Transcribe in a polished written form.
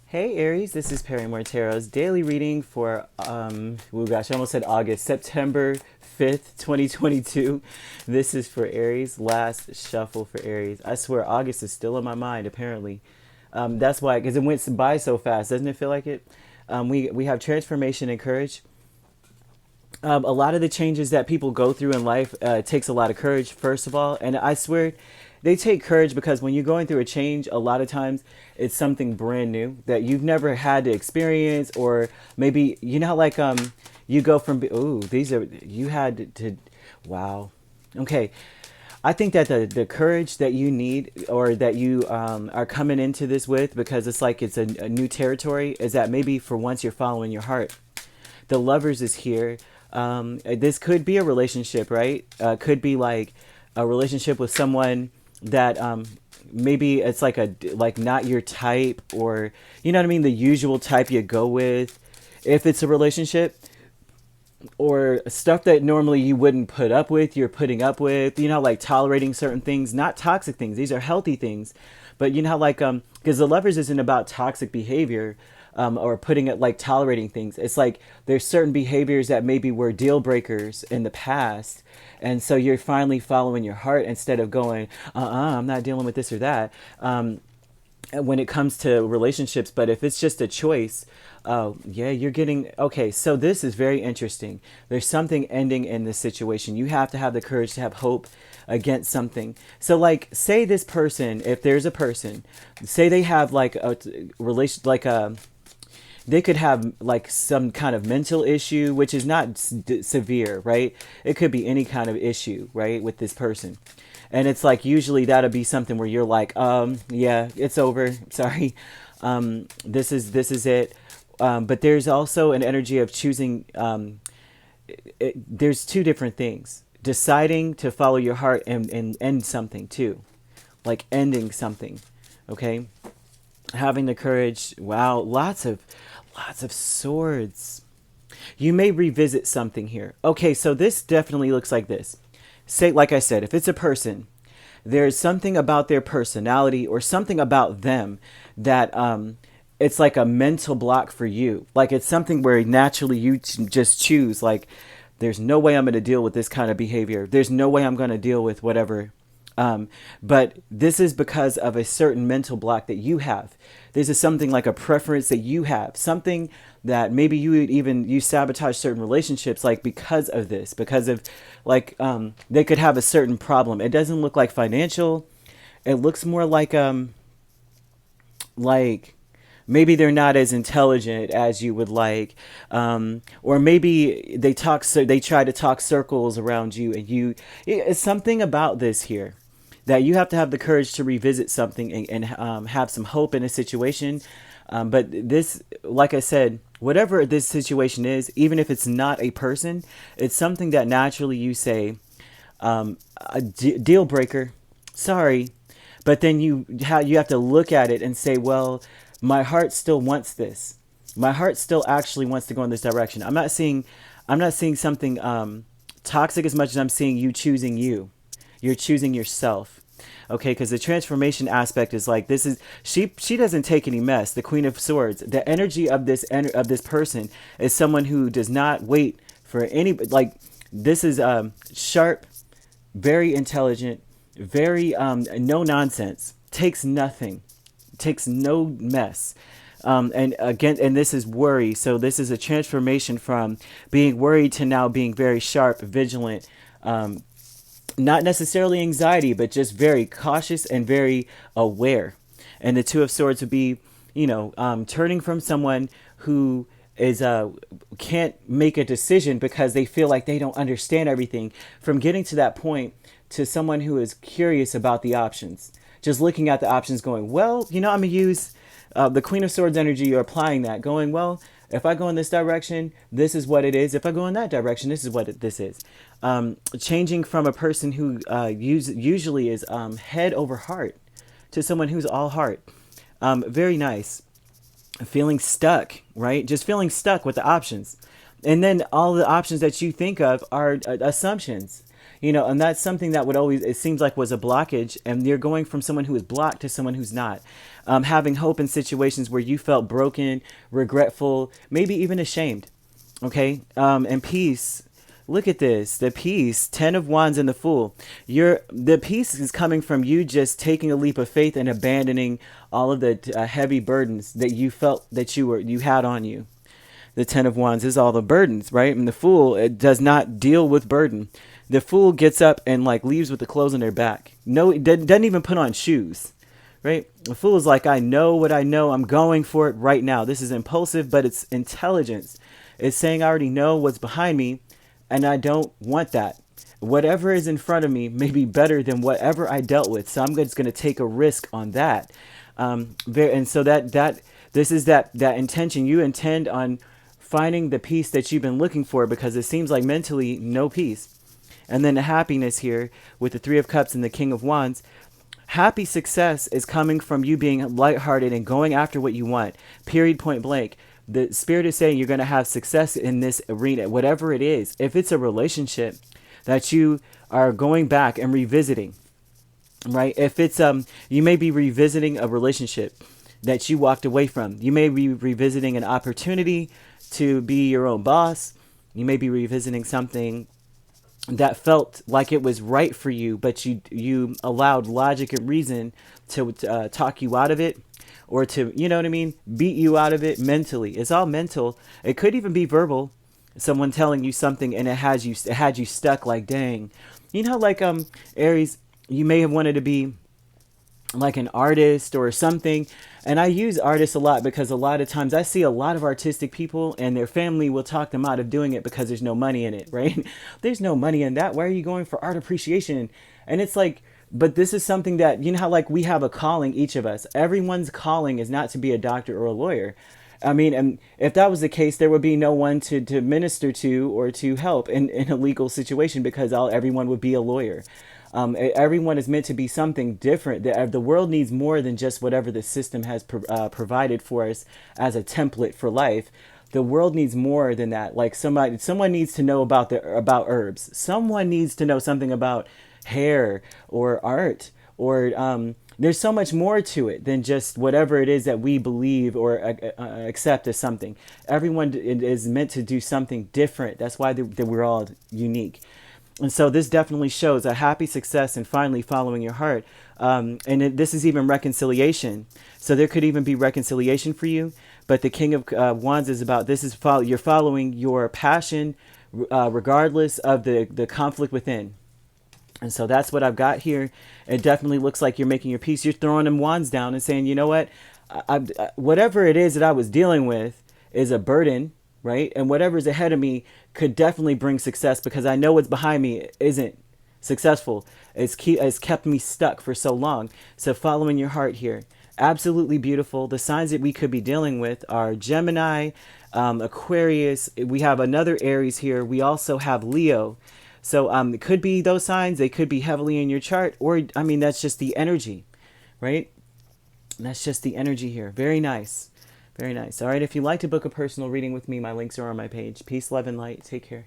Hey Aries, this is Perrymore Tarot's daily reading for oh gosh, I almost said August, September 5th, 2022. This is for Aries, last shuffle for Aries. I swear August is still in my mind apparently. That's why, because it went by so fast, doesn't it feel like it? We have transformation and courage. A lot of the changes that people go through in life takes a lot of courage, first of all. And I swear they take courage because when you're going through a change, a lot of times it's something brand new that you've never had to experience, or maybe, you know, how like, you go from, oh, these are, you had to, wow. Okay. I think that the courage that you need, or that you are coming into this with, because it's like it's a new territory, is that maybe for once you're following your heart. The lovers is here. This could be a relationship, right? Could be like a relationship with someone that maybe it's like like not your type, or you know what I mean, the usual type you go with. If it's a relationship, or stuff that normally you wouldn't put up with, you're putting up with, you know, like tolerating certain things, not toxic things. These are healthy things. But you know how like, because the lovers isn't about toxic behavior, or putting it like tolerating things. It's like there's certain behaviors that maybe were deal breakers in the past. And so you're finally following your heart instead of going, I'm not dealing with this or that. When it comes to relationships. But if it's just a choice, yeah, you're getting, okay, so this is very interesting. There's something ending in this situation. You have to have the courage to have hope against something. So like, say this person, if there's a person, say they have like a relation, like a, they could have like some kind of mental issue, which is not severe, right? It could be any kind of issue, right, with this person. And it's like usually that'll be something where you're like, yeah, it's over. Sorry, this is it. But there's also an energy of choosing. There's two different things: deciding to follow your heart and end something too, like ending something. Okay, having the courage. Wow, lots of swords. You may revisit something here. Okay, so this definitely looks like this. Say, like I said, if it's a person, there's something about their personality or something about them that it's like a mental block for you. Like it's something where naturally you just choose, like, there's no way I'm going to deal with this kind of behavior. There's no way I'm going to deal with whatever. But this is because of a certain mental block that you have. This is something like a preference that you have, something that maybe you sabotage certain relationships, like because of this, because of like, they could have a certain problem. It doesn't look like financial. It looks more like maybe they're not as intelligent as you would like, or maybe they try to talk circles around you, and it's something about this here that you have to have the courage to revisit something and have some hope in a situation. But this, like I said, whatever this situation is, even if it's not a person, it's something that naturally you say, a deal breaker, sorry. But then you have to look at it and say, well, my heart still wants this. My heart still actually wants to go in this direction. I'm not seeing something toxic as much as I'm seeing you choosing you. You're choosing yourself. Okay, because the transformation aspect is like, this is, she doesn't take any mess. The Queen of Swords, the energy of this person is someone who does not wait for any, like, this is sharp, very intelligent, very no nonsense, takes nothing, takes no mess. And again, and this is worry. So this is a transformation from being worried to now being very sharp, vigilant, not necessarily anxiety, but just very cautious and very aware. And the Two of Swords would be, turning from someone who is can't make a decision because they feel like they don't understand everything, from getting to that point to someone who is curious about the options, just looking at the options, going, well, I'm gonna use the Queen of Swords energy. You're applying that, going, well, if I go in this direction, this is what it is. If I go in that direction, this is what this is. Changing from a person who usually is head over heart to someone who's all heart. Very nice. Feeling stuck, right? Just feeling stuck with the options. And then all the options that you think of are assumptions. You know, and that's something that would always, it seems like, was a blockage, and you're going from someone who is blocked to someone who's not. Having hope in situations where you felt broken, regretful, maybe even ashamed. Okay. And peace. Look at this. The peace, 10 of Wands and the Fool. The peace is coming from you just taking a leap of faith and abandoning all of the heavy burdens that you felt that you had on you. The 10 of Wands is all the burdens, right? And the Fool, it does not deal with burden. The Fool gets up and like leaves with the clothes on their back. No, it doesn't even put on shoes, right? The Fool is like, I know what I know. I'm going for it right now. This is impulsive, but it's intelligence. It's saying I already know what's behind me, and I don't want that. Whatever is in front of me may be better than whatever I dealt with. So I'm just going to take a risk on that. And so this is that intention. You intend on finding the peace that you've been looking for, because it seems like mentally no peace. And then the happiness here with the 3 of Cups and the King of Wands. Happy success is coming from you being lighthearted and going after what you want. Period, point blank. The Spirit is saying you're going to have success in this arena, whatever it is. If it's a relationship that you are going back and revisiting, right? If it's you may be revisiting a relationship that you walked away from. You may be revisiting an opportunity to be your own boss. You may be revisiting something that felt like it was right for you, but you allowed logic and reason to talk you out of it, or to, you know what I mean, beat you out of it mentally. It's all mental. It could even be verbal. Someone telling you something and it had you stuck, like, dang. You know, like Aries, you may have wanted to be like an artist or something. And I use artists a lot because a lot of times I see a lot of artistic people and their family will talk them out of doing it because there's no money in it, right? There's no money in that. Why are you going for art appreciation? And it's like, but this is something that, you know how like we have a calling, each of us. Everyone's calling is not to be a doctor or a lawyer. I mean, and if that was the case, there would be no one to minister to or to help in a legal situation, because everyone would be a lawyer. Everyone is meant to be something different. The world needs more than just whatever the system has provided for us as a template for life. The world needs more than that. Like someone needs to know about herbs. Someone needs to know something about hair or art, or there's so much more to it than just whatever it is that we believe or accept as something. Everyone is meant to do something different. That's why we're all unique. And so this definitely shows a happy success and finally following your heart. This is even reconciliation. So there could even be reconciliation for you. But the King of Wands is about, you're following your passion regardless of the conflict within. And so that's what I've got here. It definitely looks like you're making your peace. You're throwing them wands down and saying, you know what, whatever it is that I was dealing with is a burden, right? And whatever's ahead of me could definitely bring success, because I know what's behind me isn't successful. It's kept me stuck for so long. So following your heart here, absolutely beautiful. The signs that we could be dealing with are Gemini, Aquarius. We have another Aries here. We also have Leo. So it could be those signs. They could be heavily in your chart, or, I mean, that's just the energy, right? That's just the energy here. Very nice. Very nice. All right. If you'd like to book a personal reading with me, my links are on my page. Peace, love, and light. Take care.